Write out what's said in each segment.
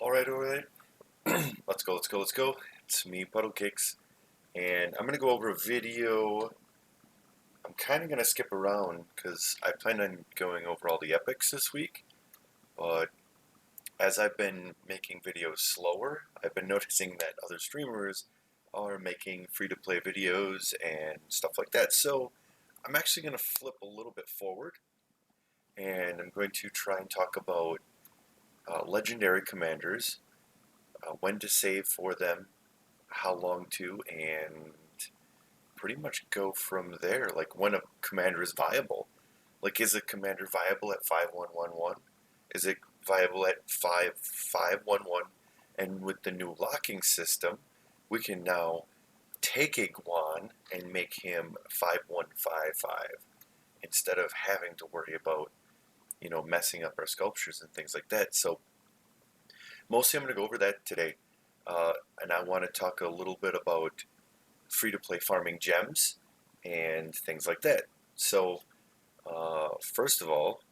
Alright. Let's go. It's me, Puddle Cakes, and I'm gonna go over a video. I'm kind of gonna skip around because I plan on going over all the epics this week, but as I've been making videos slower, I've been noticing that other streamers are making free-to-play videos and stuff like that. So I'm actually gonna flip a little bit forward, and I'm going to try and talk about legendary commanders, when to save for them, how long to, and pretty much go from there. Like when a commander is viable. Like, is a commander viable at 5111? Is it viable at 5511? And with the new locking system, we can now take a Guan and make him 5155 instead of having to worry about, messing up our sculptures and things like that. So mostly I'm going to go over that today. And I want to talk a little bit about free-to-play farming gems and things like that. So, first of all,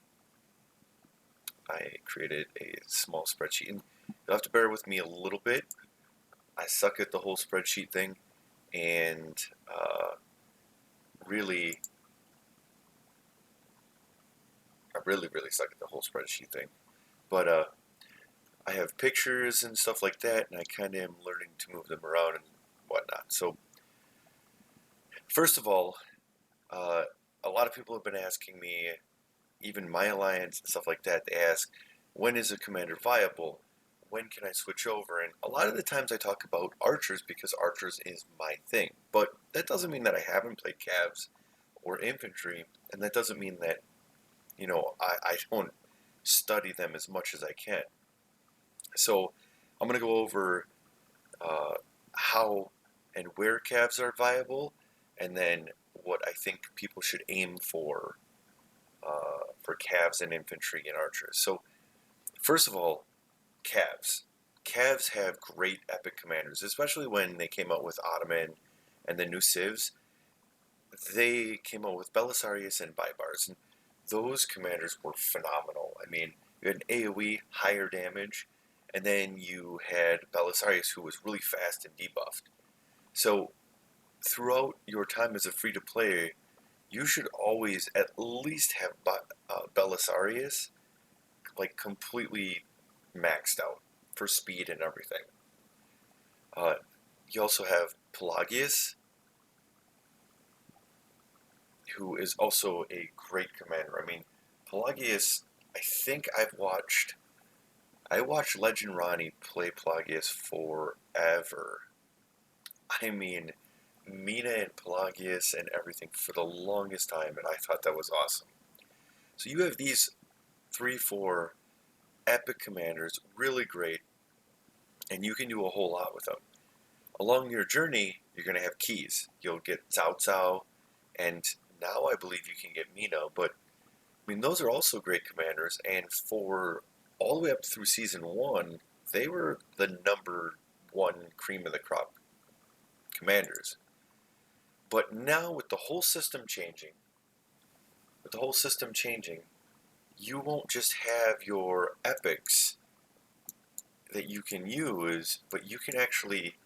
I created a small spreadsheet, and you'll have to bear with me a little bit. I suck at the whole spreadsheet thing, and really, I really suck at the whole spreadsheet thing. But I have pictures and stuff like that, and I kind of am learning to move them around and whatnot. So, first of all, a lot of people have been asking me, even my alliance and stuff like that, they ask, when is a commander viable? When can I switch over? And a lot of the times I talk about archers because archers is my thing. But that doesn't mean that I haven't played calves or infantry, and that doesn't mean that, I don't study them as much as I can. So I'm going to go over how and where calves are viable, and then what I think people should aim for calves and infantry and archers. So first of all, calves. Calves have great epic commanders, especially when they came out with Ottoman and the new civs. They came out with Belisarius and Baibars, and those commanders were phenomenal. I mean, you had an AoE, higher damage, and then you had Belisarius, who was really fast and debuffed. So throughout your time as a free-to-play, you should always at least have Belisarius like completely maxed out for speed and everything. Uh, you also have Pelagius, who is also a great commander. I mean, Pelagius, I think I watched Legend Rhony play Pelagius forever. I mean, Mina and Pelagius and everything for the longest time, and I thought that was awesome. So you have these 3, 4 epic commanders, really great, and you can do a whole lot with them. Along your journey, you're going to have keys. You'll get Cao Cao, and now I believe you can get Mina, but I mean, those are also great commanders, and for all the way up through Season 1, they were the number 1 cream of the crop commanders. But now with the whole system changing, you won't just have your epics that you can use, but you can actually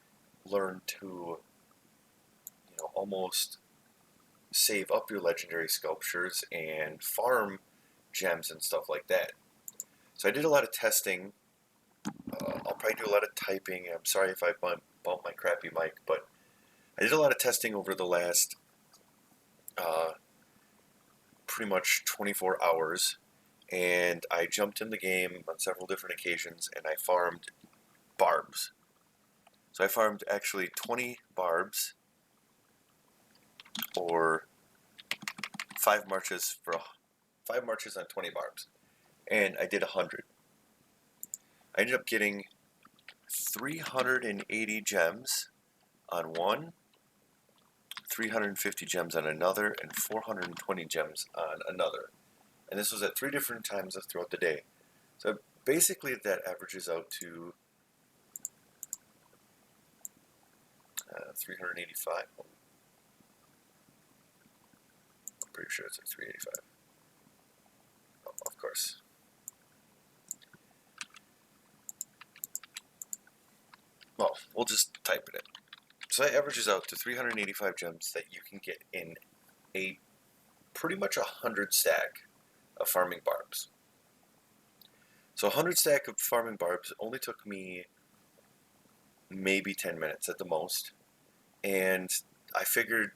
learn to, almost save up your legendary sculptures and farm gems and stuff like that. So I did a lot of testing. I'll probably do a lot of typing. I'm sorry if I bump my crappy mic, but I did a lot of testing over the last pretty much 24 hours, and I jumped in the game on several different occasions, and I farmed barbs. So I farmed actually 20 barbs, or 5 marches on 20 barbs, and I did 100. I ended up getting 380 gems on one, 350 gems on another, and 420 gems on another. And this was at 3 different times throughout the day. So basically that averages out to 385. I'm pretty sure it's like 385. Oh, of course. we'll just type it in. So that averages out to 385 gems that you can get in a pretty much 100 stack of farming barbs. So 100 stack of farming barbs only took me maybe 10 minutes at the most. And I figured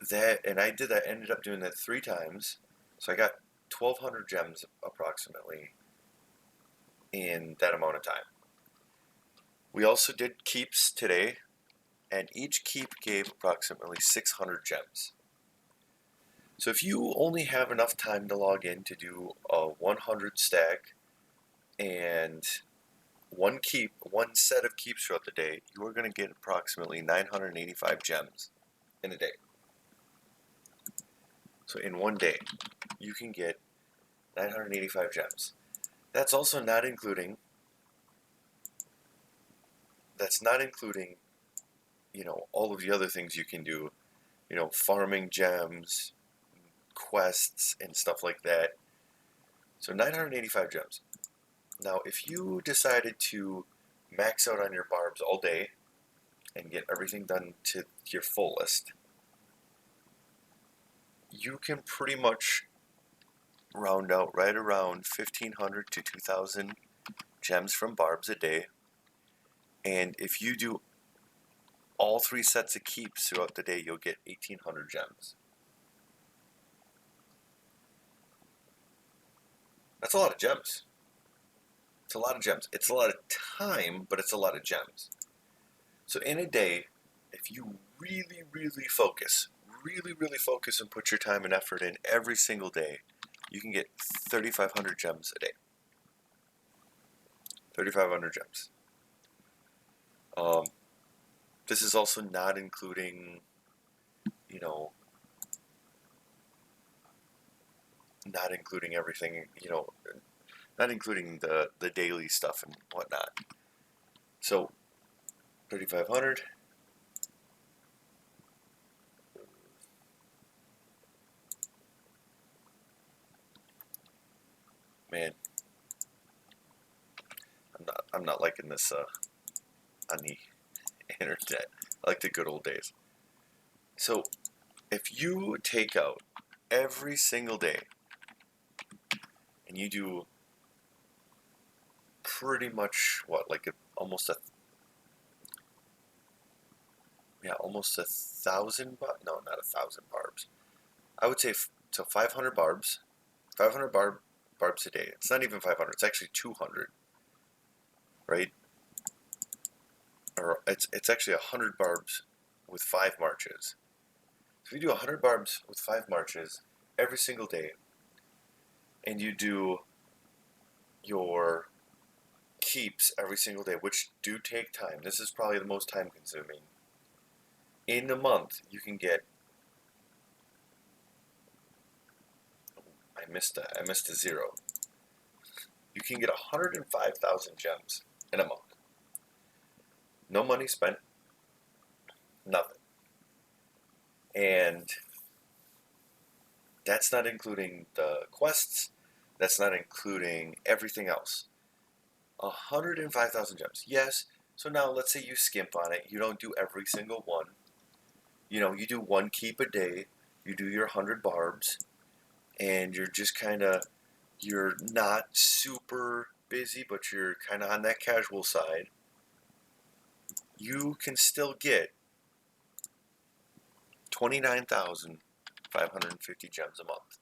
that, and I did that, ended up doing that 3 times. So I got 1,200 gems approximately in that amount of time. We also did keeps today, and each keep gave approximately 600 gems. So if you only have enough time to log in to do a 100 stack and one set of keeps throughout the day, you are going to get approximately 985 gems in a day. So in one day, you can get 985 gems. That's also not including, all of the other things you can do, farming gems, quests, and stuff like that. So 985 gems. Now, if you decided to max out on your barbs all day and get everything done to your fullest, you can pretty much round out right around 1,500 to 2,000 gems from barbs a day. And if you do all 3 sets of keeps throughout the day, you'll get 1,800 gems. That's a lot of gems. It's a lot of gems. It's a lot of time, but it's a lot of gems. So in a day, if you really, really focus and put your time and effort in every single day, you can get 3,500 gems a day. 3,500 gems. This is also not including, not including everything, not including the daily stuff and whatnot. So 3,500. Man, I'm not liking this on the internet. I like the good old days. So if you take out every single day and you do pretty much almost 1,000, no, not 1,000 barbs. I would say so 500 barbs, 500 barbs a day. It's not even 500, it's actually 200, right? Or it's actually 100 barbs with 5 marches. So if you do 100 barbs with 5 marches every single day, and you do your keeps every single day, which do take time. This is probably the most time consuming. In a month, you can get, I missed a 0. You can get 105,000 gems in a month. No money spent, nothing. And that's not including the quests, that's not including everything else. 105,000 gems. Yes, so now let's say you skimp on it, you don't do every single one. You do 1 keep a day, you do your 100 barbs, and you're just you're not super busy, but you're kind of on that casual side. You can still get 29,550 gems a month.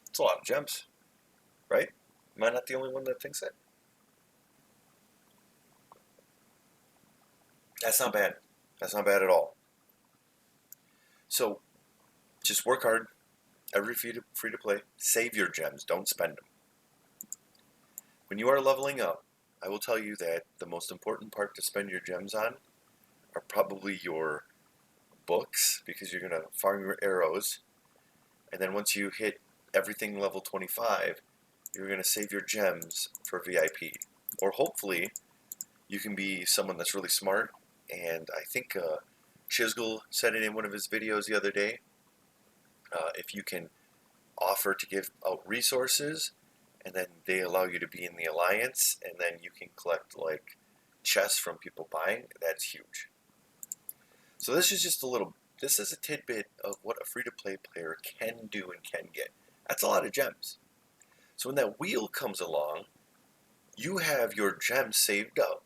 It's a lot of gems, right? Am I not the only one that thinks that? That's not bad. That's not bad at all. So, just work hard. Every free to play. Save your gems. Don't spend them. When you are leveling up, I will tell you that the most important part to spend your gems on are probably your books, because you're going to farm your arrows. And then once you hit everything level 25, you're going to save your gems for VIP. Or hopefully, you can be someone that's really smart. And I think Chisgel said it in one of his videos the other day. If you can offer to give out resources and then they allow you to be in the alliance, and then you can collect like chests from people buying. That's huge. So this is just a little. This is a tidbit of what a free-to-play player can do and can get. That's a lot of gems. So when that wheel comes along, you have your gems saved up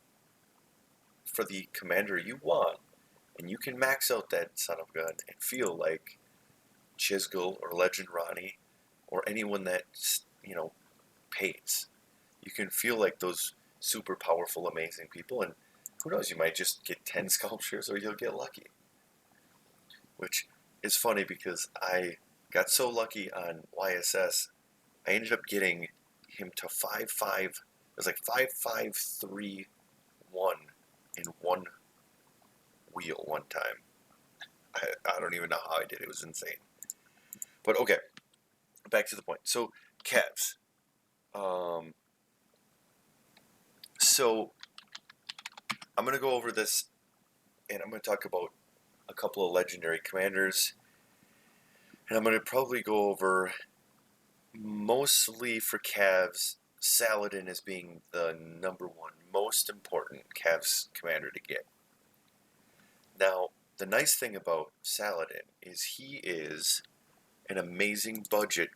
for the commander you want, and you can max out that son of a gun and feel like Chisgul or Legend Rhony or anyone that, you know, pays. You can feel like those super powerful, amazing people, and who knows, you might just get 10 sculptures or you'll get lucky. Which is funny because I got so lucky on YSS, I ended up getting him to 5-5. It was like 5-5-3-1 in one wheel one time. I don't even know how I did it. It was insane. But okay, back to the point. So, Cavs. So, I'm going to go over this, and I'm going to talk about a couple of legendary commanders. And I'm going to probably go over, mostly for Cavs, Saladin as being the #1 most important Cavs commander to get. Now, the nice thing about Saladin is he is an amazing budget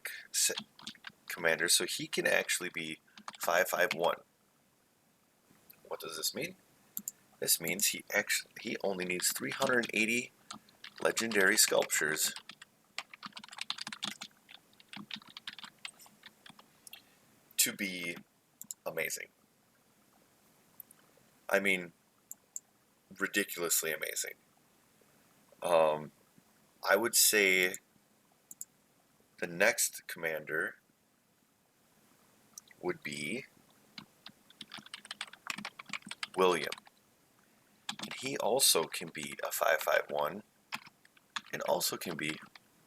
commander, so he can actually be 5-5-1. What does this mean? This means he only needs 380 legendary sculptures to be amazing. I mean, ridiculously amazing. I would say the next commander would be William. And he also can be a 5-5-1 and also can be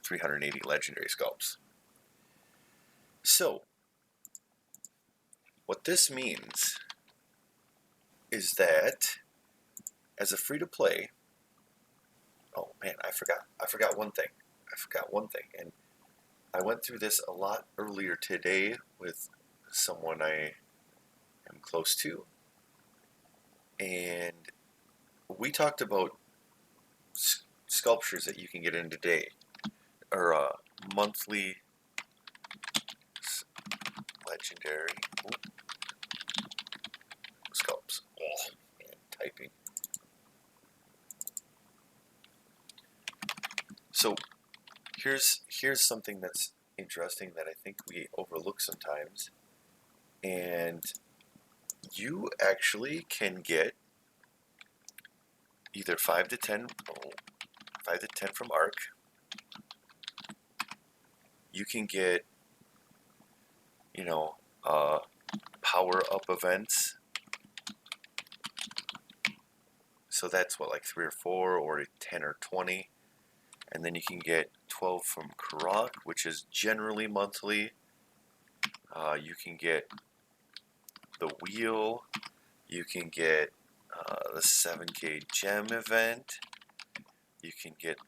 380 legendary sculpts. So, what this means is that as a free-to-play, oh man, I forgot one thing. And I went through this a lot earlier today with someone I am close to, and we talked about sculptures that you can get in today, or monthly legendary sculpts. Oh man, typing. So here's something that's interesting that I think we overlook sometimes, and you actually can get either 5 to 10 from Arc. You can get, power up events. So that's what, like 3 or 4 or 10 or 20. And then you can get 12 from Karak, which is generally monthly. You can get the wheel. You can get the 7K gem event. You can get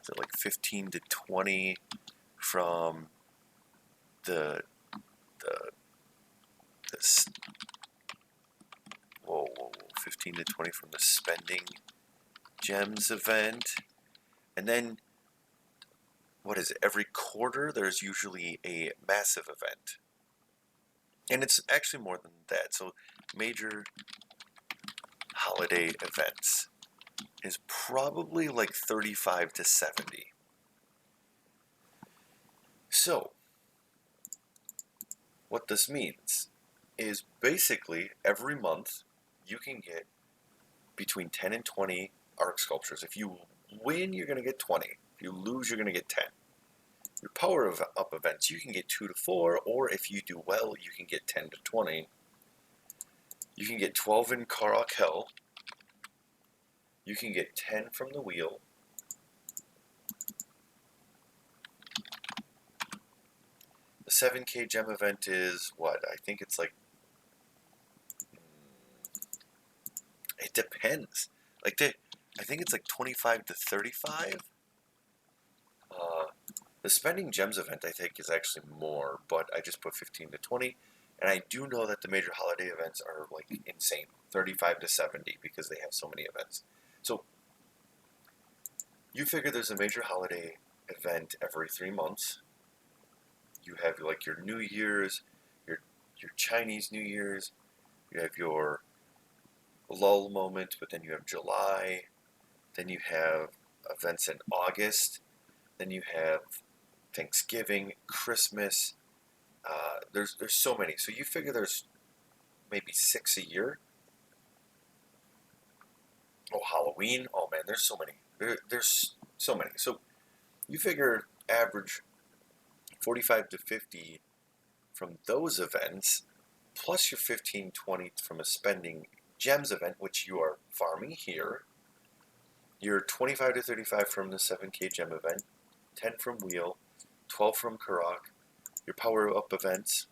is it like 15 to 20 from the 15 to 20 from the spending gems event. And then, what is it? Every quarter there's usually a massive event. And it's actually more than that. So major holiday events is probably like 35 to 70. So, what this means is basically every month you can get between 10 and 20 arc sculptures. If you win, you're going to get 20. If you lose, you're going to get 10. Your power up events, you can get 2 to 4, or if you do well, you can get 10 to 20. You can get 12 in Karak Hell. You can get 10 from the wheel. The 7K gem event is what? I think it's like... It depends. I think it's like 25 to 35. The spending gems event, I think, is actually more, but I just put 15 to 20. And I do know that the major holiday events are like insane, 35 to 70, because they have so many events. So you figure there's a major holiday event every 3 months. You have like your New Year's, your Chinese New Year's, you have your lull moment, but then you have July, then you have events in August, then you have Thanksgiving, Christmas. There's so many. So you figure there's maybe 6 a year. Oh, Halloween. Oh man, there's so many. There's so many. So you figure average 45 to 50 from those events, plus your 15, 20 from a spending gems event, which you are farming here. Your 25 to 35 from the 7K gem event, 10 from wheel, 12 from Karak. Your power up events,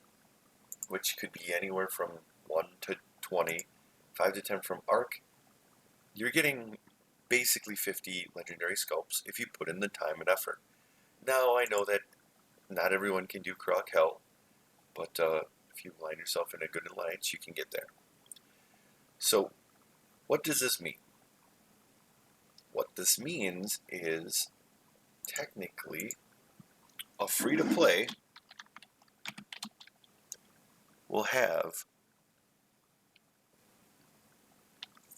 which could be anywhere from 1 to 20, 5 to 10 from arc. You're getting basically 50 legendary sculpts if you put in the time and effort. Now, I know that not everyone can do Karak Hell, but if you line yourself in a good alliance, you can get there. So, what does this mean? What this means is technically a free-to-play will have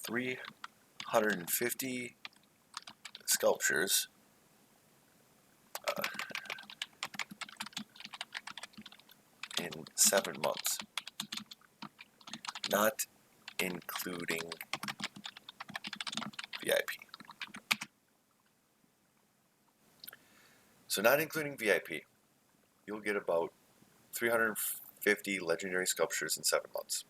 350 sculptures in 7 months, not including VIP. So not including VIP, you'll get about 350 legendary sculptures in 7 months.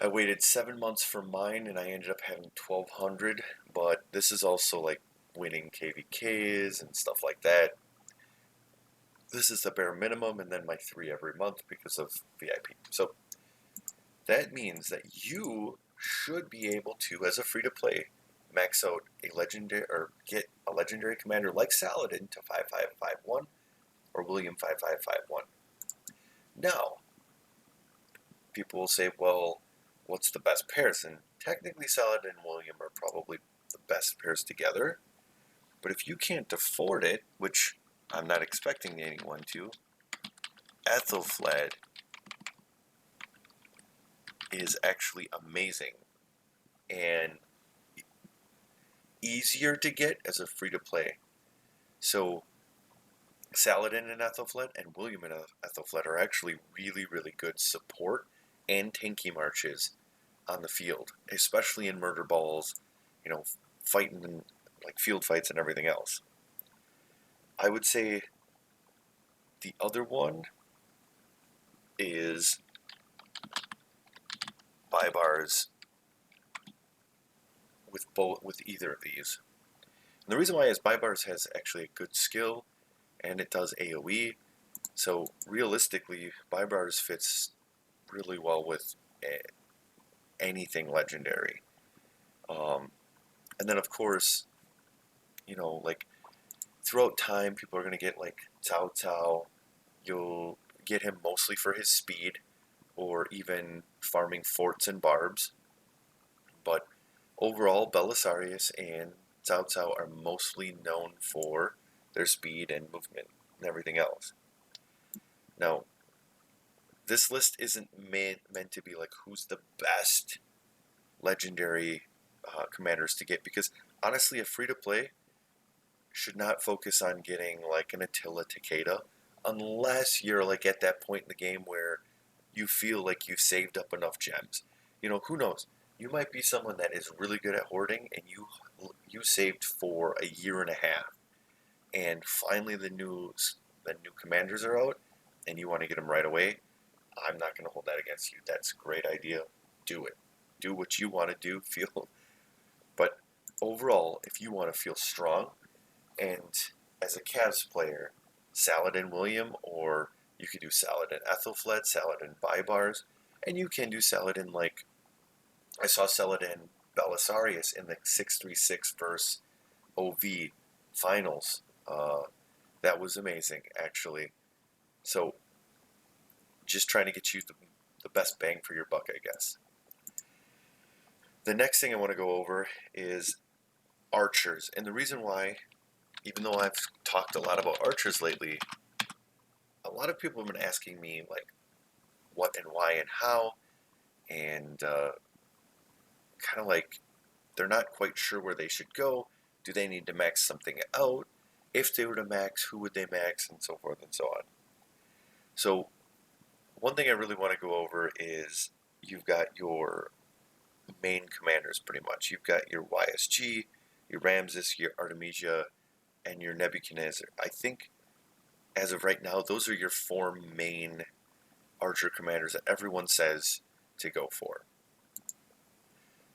I waited 7 months for mine and I ended up having 1,200, but this is also like winning KVKs and stuff like that. This is the bare minimum, and then my 3 every month because of VIP. So that means that you should be able to, as a free-to-play, max out a legendary or get a legendary commander like Saladin to 5551 or William 5551. Now, people will say, well, what's the best pairs? And technically, Saladin and William are probably the best pairs together. But if you can't afford it, which I'm not expecting anyone to, Ethelfled is actually amazing and easier to get as a free-to-play. So Saladin and Ethelfled and William and Ethelfled are actually really, really good support and tanky marches on the field, especially in murder balls, fighting in like field fights and everything else. I would say the other one is Baibars with either of these. And the reason why is Baibars has actually a good skill and it does AoE. So realistically, Baibars fits really well with anything legendary. And then of course, like throughout time, people are going to get like Cao Cao. You'll get him mostly for his speed or even farming forts and barbs. But overall, Belisarius and Cao Cao are mostly known for their speed and movement and everything else. Now, this list isn't meant to be like who's the best legendary commanders to get, because honestly, a free-to-play should not focus on getting like an Attila Takeda unless you're like at that point in the game where you feel like you've saved up enough gems. Who knows? You might be someone that is really good at hoarding and you saved for a year and a half, and finally the new commanders are out and you want to get them right away. I'm not going to hold that against you. That's a great idea. Do it. Do what you want to do. Feel. But overall, if you want to feel strong, and as a Cavs player, Saladin William, or you could do Saladin Ethelfled, Saladin Baibars, and you can do Saladin like I saw Saladin Belisarius in the 636 verse OV finals. That was amazing, actually. So, just trying to get you the best bang for your buck, I guess. The next thing I want to go over is archers. And the reason why, even though I've talked a lot about archers lately, a lot of people have been asking me, like, what and why and how, and kind of like they're not quite sure where they should go. Do they need to max something out? If they were to max, who would they max, and so forth and so on. So one thing I really want to go over is you've got your main commanders pretty much. You've got your YSG, your Ramses, your Artemisia, and your Nebuchadnezzar. I think as of right now, those are your four main archer commanders that everyone says to go for.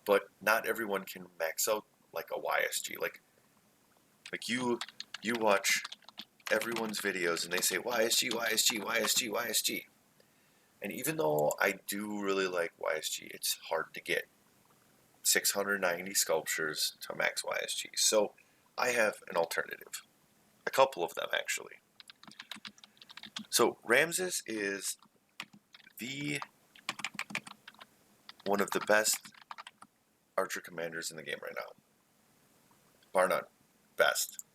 But not everyone can max out like a YSG. Like you watch everyone's videos and they say YSG, YSG, YSG, YSG. And even though I do really like YSG, it's hard to get 690 sculptures to max YSG. So I have an alternative. A couple of them, actually. So Ramses is one of the best archer commanders in the game right now. Bar none. Best.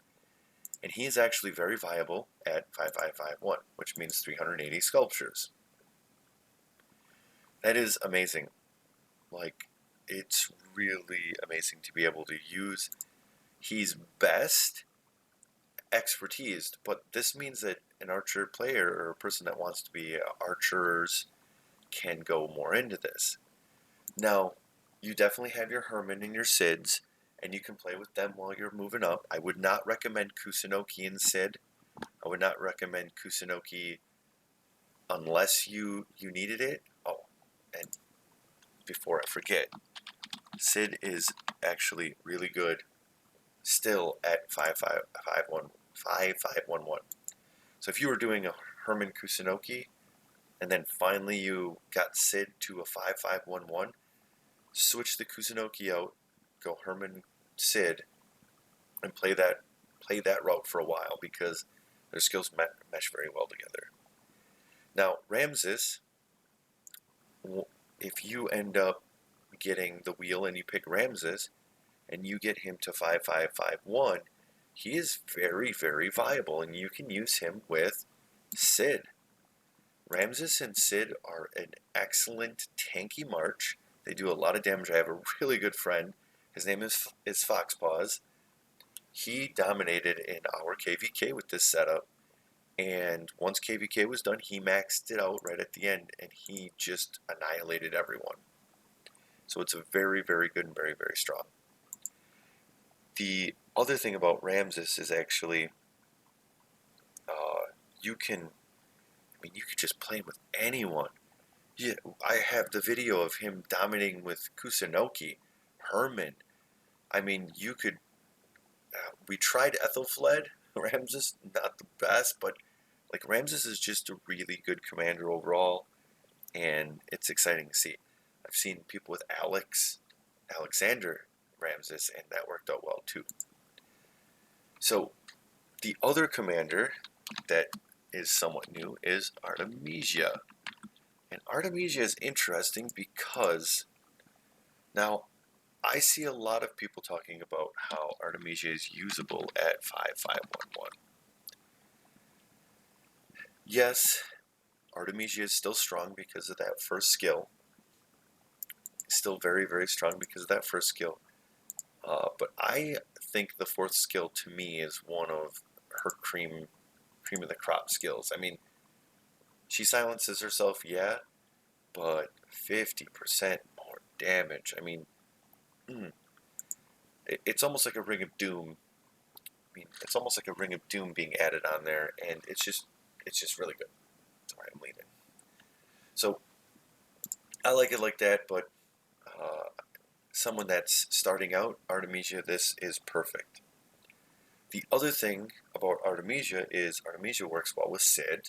And he is actually very viable at 5551, which means 380 sculptures. That is amazing. Like, it's really amazing to be able to use. He's best expertise, but this means that an archer player or a person that wants to be archers can go more into this. Now, you definitely have your Herman and your Sids, and you can play with them while you're moving up. I would not recommend Kusunoki and Sid. I would not recommend Kusunoki unless you needed it. Oh, and before I forget, Sid is actually really good still at 5511. So if you were doing a Herman Kusunoki, and then finally you got Sid to a 5511, switch the Kusunoki out, go Herman Sid, and play that route for a while because their skills mesh very well together. Now Ramses, if you end up getting the wheel and you pick Ramses and you get him to 5551, he is very, very viable, and you can use him with Sid. Ramses and Sid are an excellent tanky march. They do a lot of damage. I have a really good friend. His name is Foxpaws. He dominated in our KVK with this setup, and once KVK was done, he maxed it out right at the end, and he just annihilated everyone. So it's a very, very good and very, very strong. The other thing about Ramses is actually you could just play him with anyone. Yeah, I have the video of him dominating with Kusunoki, Herman. I mean, you could. We tried Ethelfled. Ramses, not the best, but like Ramses is just a really good commander overall, and it's exciting to see. I've seen people with Alexander Ramses, and that worked out well too. So, the other commander that is somewhat new is Artemisia. And Artemisia is interesting because now I see a lot of people talking about how Artemisia is usable at 5511. Yes, Artemisia is still strong because of that first skill. Still very, very strong because of that first skill. But I think the fourth skill to me is one of her cream of the crop skills. I mean, she silences herself, yeah, but 50% more damage. I mean, it's almost like a Ring of Doom. I mean, it's almost like a Ring of Doom being added on there, and it's just really good. Sorry, I'm leaving. So, I like it like that, but someone that's starting out, Artemisia, this is perfect. The other thing about Artemisia is Artemisia works well with Sid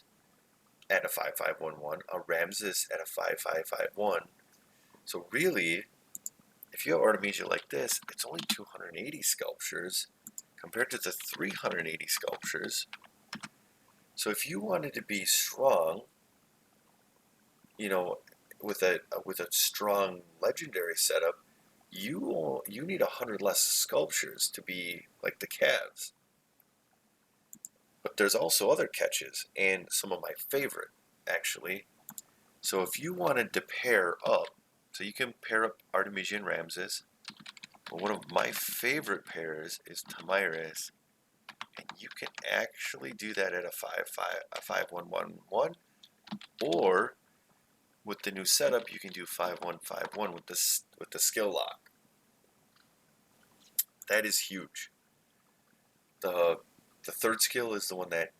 at a 5511, a Ramses at a 5551. So really, if you have Artemisia like this, it's only 280 sculptures compared to the 380 sculptures. So if you wanted to be strong, you know, with a strong legendary setup, you need 100 less sculptures to be like the Cavs. But there's also other catches, and some of my favorite, actually. So if you wanted to pair up, so you can pair up Artemisia and Ramses, but one of my favorite pairs is Tamiris, and you can actually do that at a 5-1-1-1, or with the new setup, you can do 5-1-5-1 with the skill lock. That is huge. The third skill is the one that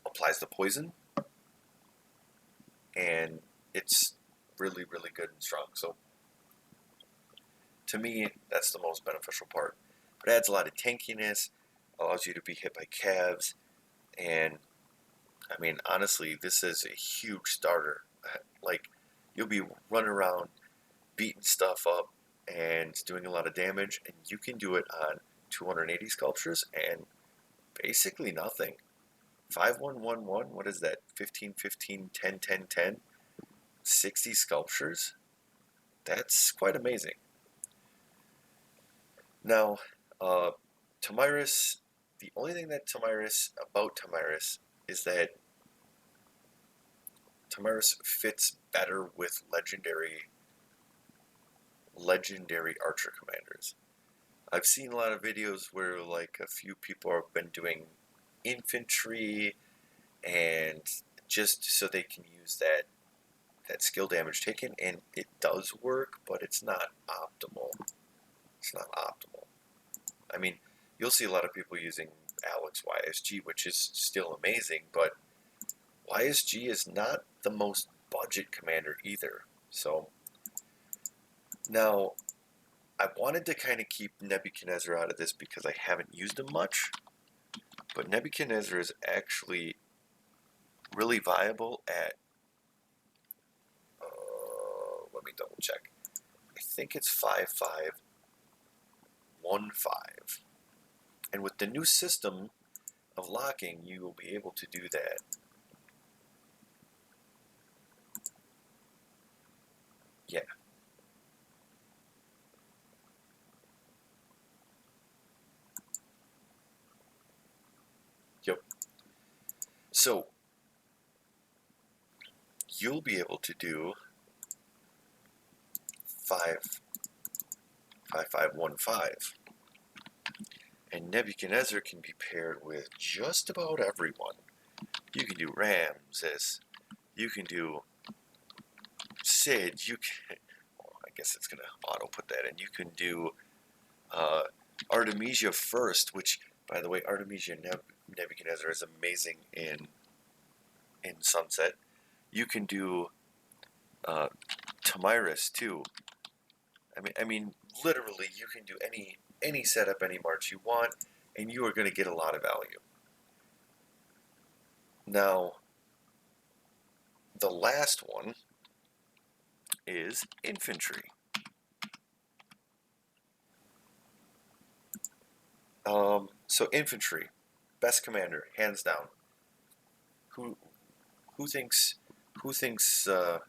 applies the poison, and it's really, really good and strong. So to me, that's the most beneficial part. It adds a lot of tankiness, allows you to be hit by calves, and I mean, honestly, this is a huge starter. Like, you'll be running around beating stuff up and doing a lot of damage, and you can do it on 280 sculptures and basically nothing. 5-1-1-1, what is that? 15-15, 10-10-10, 60 sculptures? That's quite amazing. Now, Tamiris, the only thing about Tamiris is that Tamiris fits better with legendary archer commanders. I've seen a lot of videos where like a few people have been doing infantry and just so they can use that skill damage taken, and it does work, but it's not optimal. It's not optimal. I mean, you'll see a lot of people using Alex YSG, which is still amazing, but YSG is not the most budget commander either. So now I wanted to kind of keep Nebuchadnezzar out of this because I haven't used him much, but Nebuchadnezzar is actually really viable at, let me double check. I think it's 5-5-1-5. And with the new system of locking, you will be able to do that. Yeah. Yep. So, you'll be able to do 5-5-5-1-5. And Nebuchadnezzar can be paired with just about everyone. You can do Ramses, you can do Sid, you can, well, I guess it's going to auto put that in. You can do Artemisia first, which, by the way, Artemisia Nebuchadnezzar is amazing in Sunset. You can do Tamiris too. I mean, literally, you can do any setup, any march you want, and you are going to get a lot of value. Now, the last one is Infantry. So Infantry, best commander, hands down. Who thinks or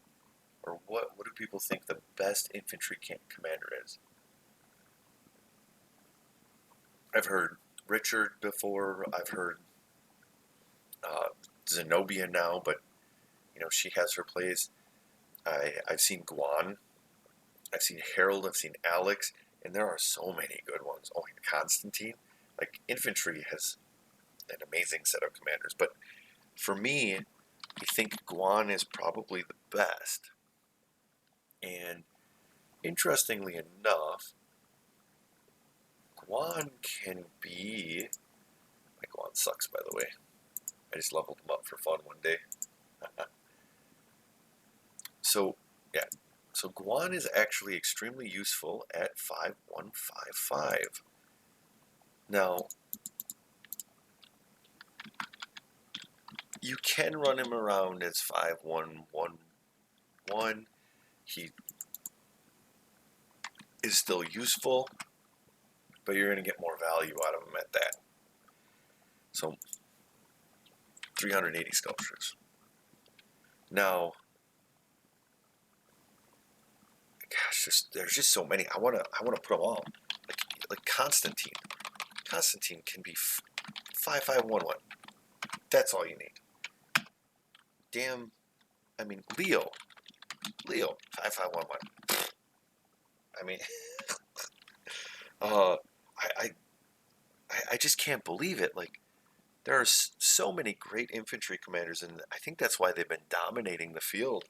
what do people think the best infantry commander is? I've heard Richard before. I've heard Zenobia now, but you know, she has her plays. I've seen Guan. I've seen Harold. I've seen Alex, and there are so many good ones. Oh, and Constantine. Like, infantry has an amazing set of commanders, but for me, I think Guan is probably the best. And interestingly enough, Guan can be... My Guan sucks, by the way. I just leveled him up for fun one day. So, yeah. So Guan is actually extremely useful at 5-1-5-5. Now, you can run him around as 5-1-1-1. is still useful, but you're going to get more value out of them at that. So 380 sculptures. Now, gosh, there's just so many. I wanna put them all. Like Constantine. Constantine can be 5511. That's all you need. Damn. I mean, Leo 5511. I mean, uh, I just can't believe it. Like, there are so many great infantry commanders, and I think that's why they've been dominating the field.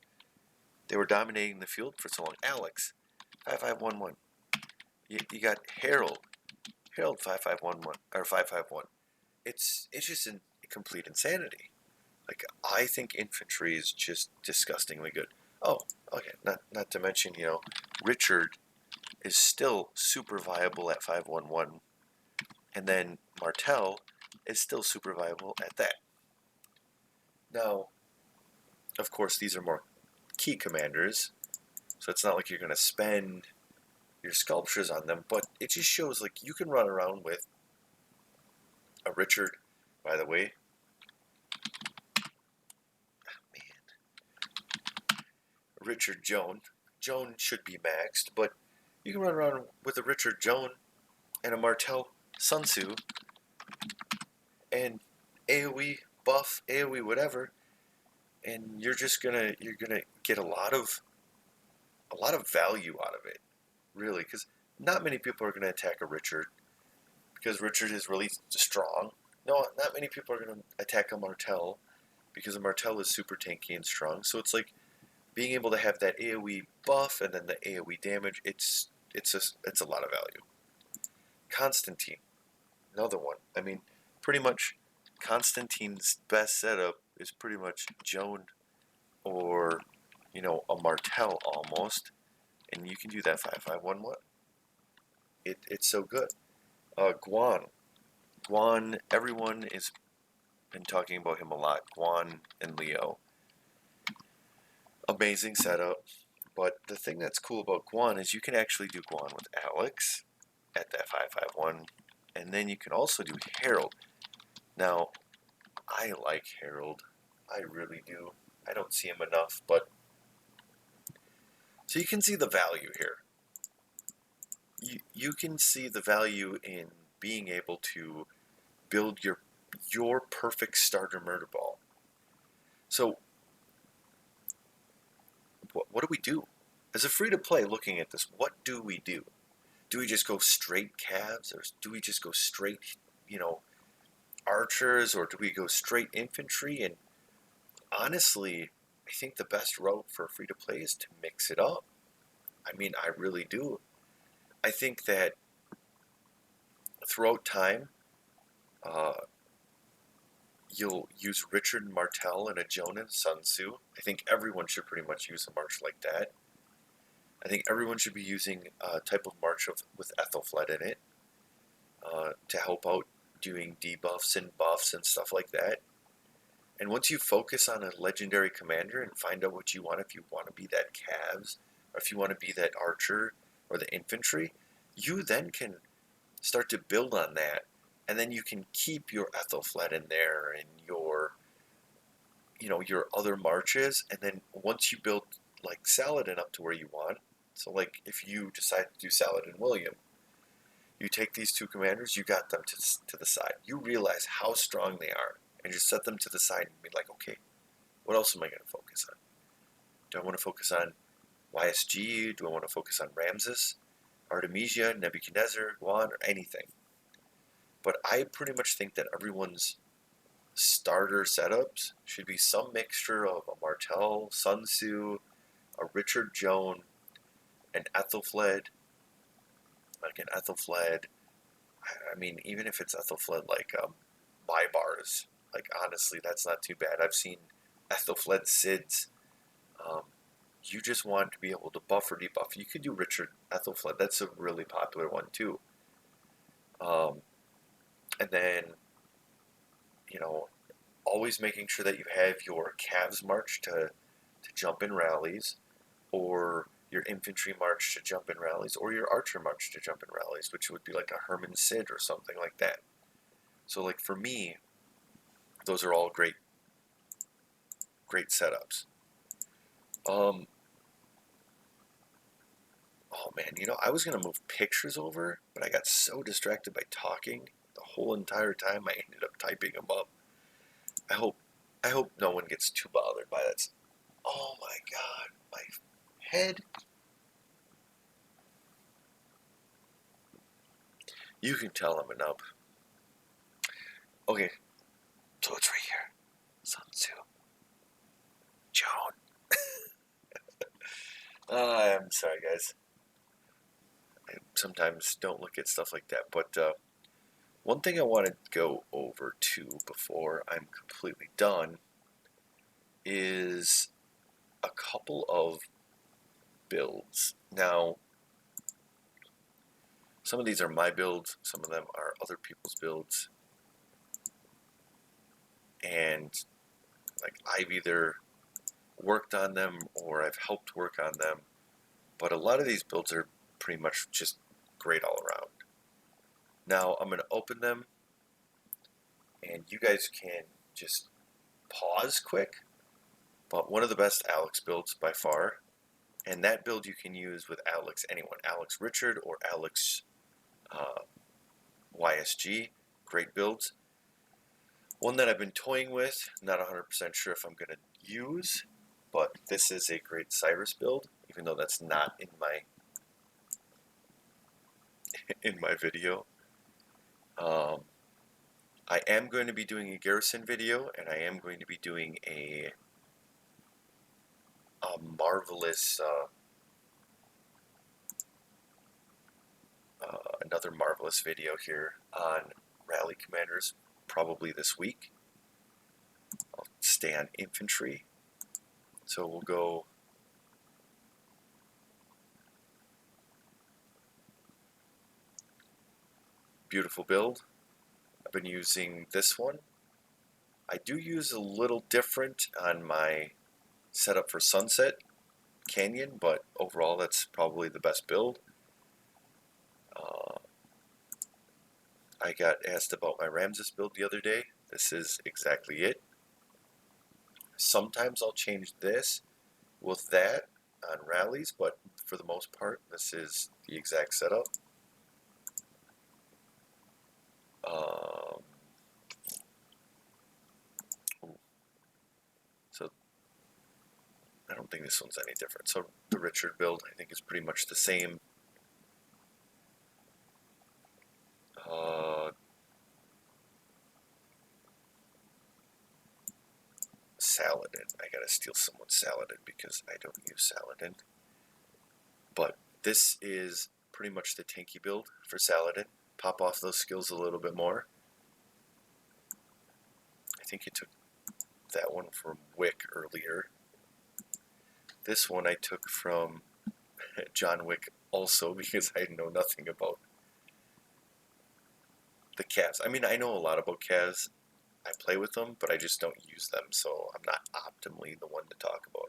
They were dominating the field for so long. Alex, 5511. You got Harold 5511 or 551. It's just complete insanity. Like, I think infantry is just disgustingly good. Oh, okay. Not to mention, Richard is still super viable at 511, and then Martel is still super viable at that. Now, of course, these are more key commanders, so it's not like you're going to spend your sculptures on them, but it just shows like you can run around with a Richard, by the way. Richard Joan. Joan should be maxed, but you can run around with a Richard Joan and a Martel Sun Tzu and AoE buff, AoE whatever, and you're gonna get a lot of value out of it, really, because not many people are gonna attack a Richard because Richard is really strong. No, not many people are gonna attack a Martel because a Martel is super tanky and strong. So it's like being able to have that AoE buff and then the AoE damage, it's a lot of value. Constantine, another one. I mean, pretty much Constantine's best setup is pretty much Joan or, a Martel almost, and you can do that 5511. It's so good. Guan, everyone has been talking about him a lot. Guan and Leo. Amazing setup. But the thing that's cool about Guan is you can actually do Guan with Alex at that 551, and then you can also do Harold. Now, I like Harold. I really do. I don't see him enough, but so you can see the value here. You can see the value in being able to build your perfect starter murder ball. So what do we do? As a free-to-play looking at this, what do we do? Do we just go straight Cavs, or do we just go straight, archers, or do we go straight infantry? And honestly, I think the best route for free-to-play is to mix it up. I mean, I really do. I think that throughout time, you'll use Richard Martel and a Jonan Sun Tzu. I think everyone should pretty much use a march like that. I think everyone should be using a type of march with Ethelfled in it to help out doing debuffs and buffs and stuff like that. And once you focus on a legendary commander and find out what you want, if you want to be that Cavs, or if you want to be that archer or the infantry, you then can start to build on that. And then you can keep your Ethelfled in there and your other marches. And then once you build like Saladin up to where you want, so like if you decide to do Saladin William, you take these two commanders, you got them to the side. You realize how strong they are, and just set them to the side and be like, okay, what else am I going to focus on? Do I want to focus on YSG? Do I want to focus on Ramses, Artemisia, Nebuchadnezzar, Guan, or anything? But I pretty much think that everyone's starter setups should be some mixture of a Martel, Sun Tzu, a Richard Joan, an Ethelfled, like an Ethelfled. I mean, even if it's Ethelfled like Bybars, like honestly, that's not too bad. I've seen Ethelfled Sids. You just want to be able to buff or debuff. You could do Richard Ethelfled. That's a really popular one too. And then, always making sure that you have your Cavs march to jump in rallies, or your infantry march to jump in rallies, or your archer march to jump in rallies, which would be like a Herman Sid or something like that. So like for me, those are all great setups. Oh man, you know, I was gonna move pictures over, but I got so distracted by talking the whole entire time I ended up typing them up. I hope no one gets too bothered by that. Oh my god, my head. You can tell I'm a nub. Okay, so it's right here. Sun Tzu. Joan. I'm sorry, guys. I sometimes don't look at stuff like that, but one thing I want to go over too before I'm completely done is a couple of builds. Now, some of these are my builds, some of them are other people's builds, and like I've either worked on them or I've helped work on them, but a lot of these builds are pretty much just great all around. Now I'm going to open them and you guys can just pause quick, but one of the best Alex builds by far, and that build you can use with Alex anyone, Alex Richard or Alex YSG, great builds. One that I've been toying with, not 100% sure if I'm going to use, but this is a great Cyrus build, even though that's not in my video. I am going to be doing a garrison video, and I am going to be doing another marvelous video here on rally commanders, probably this week. I'll stay on infantry, so we'll go beautiful build. I've been using this one. I do use a little different on my setup for Sunset Canyon, but overall that's probably the best build. I got asked about my Ramses build the other day. This is exactly it. Sometimes I'll change this with that on rallies, but for the most part, this is the exact setup. So I don't think this one's any different. So the Richard build, I think, is pretty much the same. Saladin. I gotta steal someone's Saladin because I don't use Saladin. But this is pretty much the tanky build for Saladin. Pop off those skills a little bit more. I think it took that one from Wick earlier. This one I took from John Wick also because I know nothing about the Cavs. I mean, I know a lot about Cavs. I play with them, but I just don't use them, so I'm not optimally the one to talk about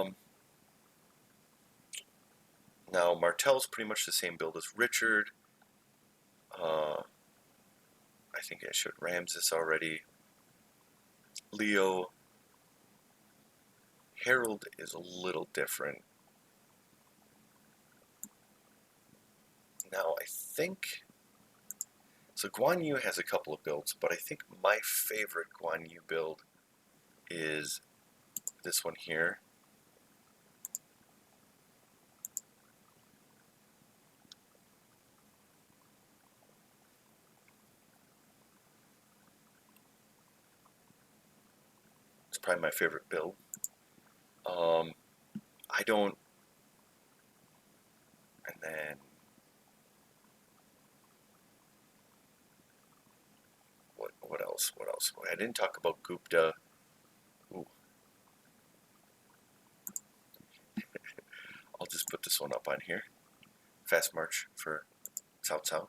them. Now, Martel's pretty much the same build as Richard. I think I showed Ramses already. Leo. Harold is a little different. Now, I think... So Guan Yu has a couple of builds, but I think my favorite Guan Yu build is this one here. It's probably my favorite build. I don't... And then... What else? What else? I didn't talk about Gupta. Ooh. I'll just put this one up on here. Fast March for Cao Cao.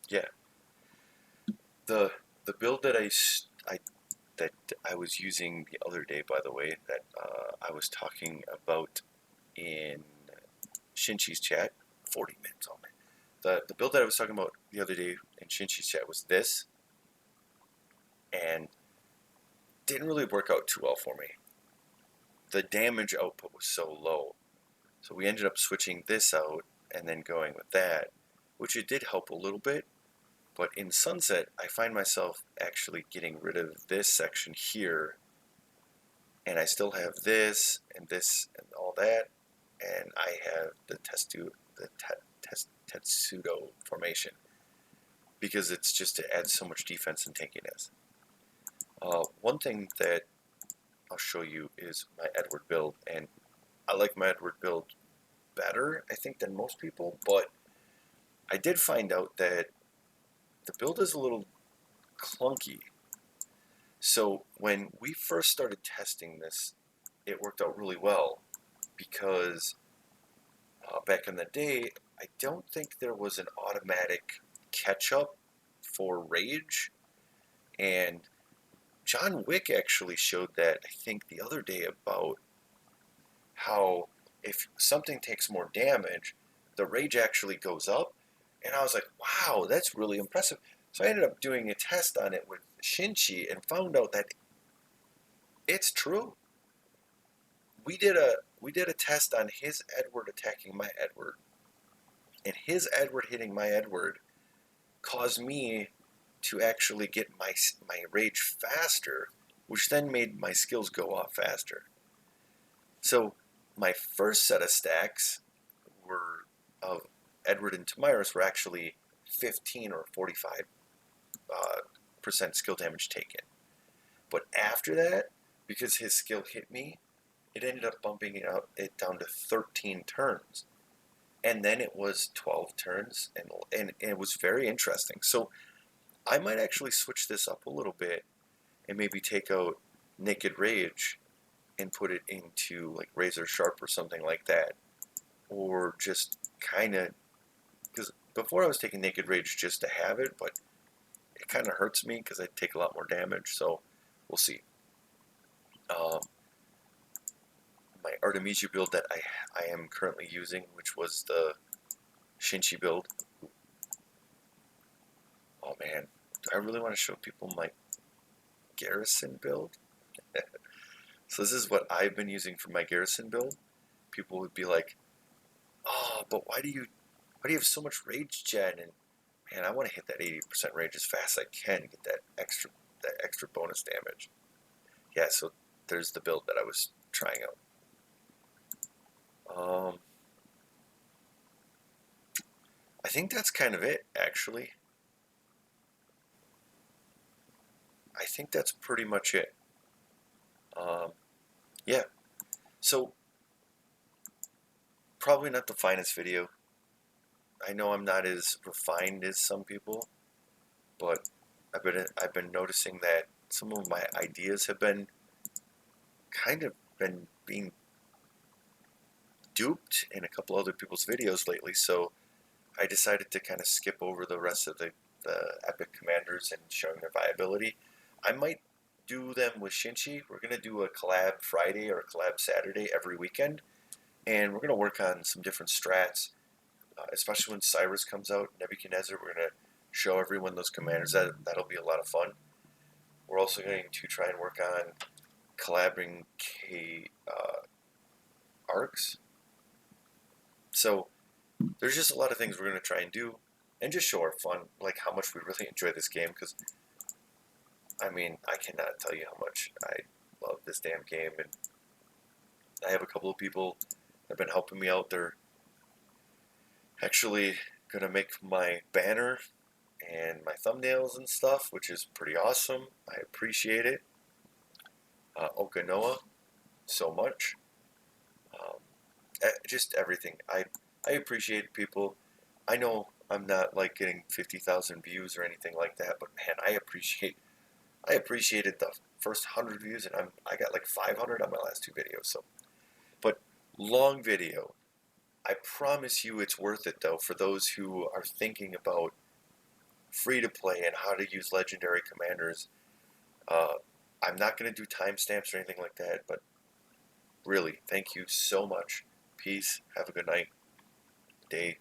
Yeah. The build that that I was using the other day, by the way, that I was talking about in Shinchi's chat. 40 minutes on it. The build that I was talking about the other day in Shinchi's chat was this, and didn't really work out too well for me. The damage output was so low, so we ended up switching this out and then going with that, which it did help a little bit. But in Sunset, I find myself actually getting rid of this section here, and I still have this and all that, and I have the Tetsudo formation, because it's just to add so much defense and tankiness. One thing that I'll show you is my Edward build, and I like my Edward build better, I think, than most people, but I did find out that the build is a little clunky. So when we first started testing this, it worked out really well, because back in the day, I don't think there was an automatic catch-up for rage, and John Wick actually showed that, I think, the other day, about how if something takes more damage, the rage actually goes up, and I was like, wow, that's really impressive. So I ended up doing a test on it with Shinchi and found out that it's true. We did a test on his Edward attacking my Edward, and his Edward hitting my Edward caused me to actually get my rage faster, which then made my skills go off faster. So my first set of stacks were of Edward and Tamiris were actually 15 or 45% skill damage taken. But after that, because his skill hit me, it ended up bumping it down to 13 turns. And then it was 12 turns, and it was very interesting. So I might actually switch this up a little bit and maybe take out Naked Rage and put it into like Razor Sharp or something like that. Or just kind of, because before I was taking Naked Rage just to have it, but it kind of hurts me because I take a lot more damage, so we'll see. My Artemisia build that I am currently using, which was the Shinchi build. Oh man, do I really want to show people my Garrison build? So this is what I've been using for my Garrison build. People would be like, oh, but why do you have so much rage gen? And man, I want to hit that 80% rage as fast as I can to get that extra bonus damage. Yeah, so there's the build that I was trying out. I think that's kind of it, actually. I think that's pretty much it. Yeah. So, probably not the finest video. I know I'm not as refined as some people, but I've been noticing that some of my ideas have been being duped in a couple other people's videos lately, so I decided to kind of skip over the rest of the epic commanders and showing their viability. I might do them with Shinchi. We're going to do a collab Friday or a collab Saturday every weekend, and we're going to work on some different strats, especially when Cyrus comes out, Nebuchadnezzar. We're going to show everyone those commanders. That'll be a lot of fun. We're also going to try and work on collabing arcs. So there's just a lot of things we're going to try and do, and just show our fun, like how much we really enjoy this game, because I mean, I cannot tell you how much I love this damn game, and I have a couple of people that have been helping me out. They're actually going to make my banner and my thumbnails and stuff, which is pretty awesome. I appreciate it. Okanoa, so much. Just everything. I appreciate people. I know I'm not like getting 50,000 views or anything like that, but man, I appreciated the first 100 views, and I got like 500 on my last two videos. So, but long video. I promise you, it's worth it though for those who are thinking about free to play and how to use legendary commanders. I'm not going to do timestamps or anything like that, but really, thank you so much. Peace. Have a good night, day,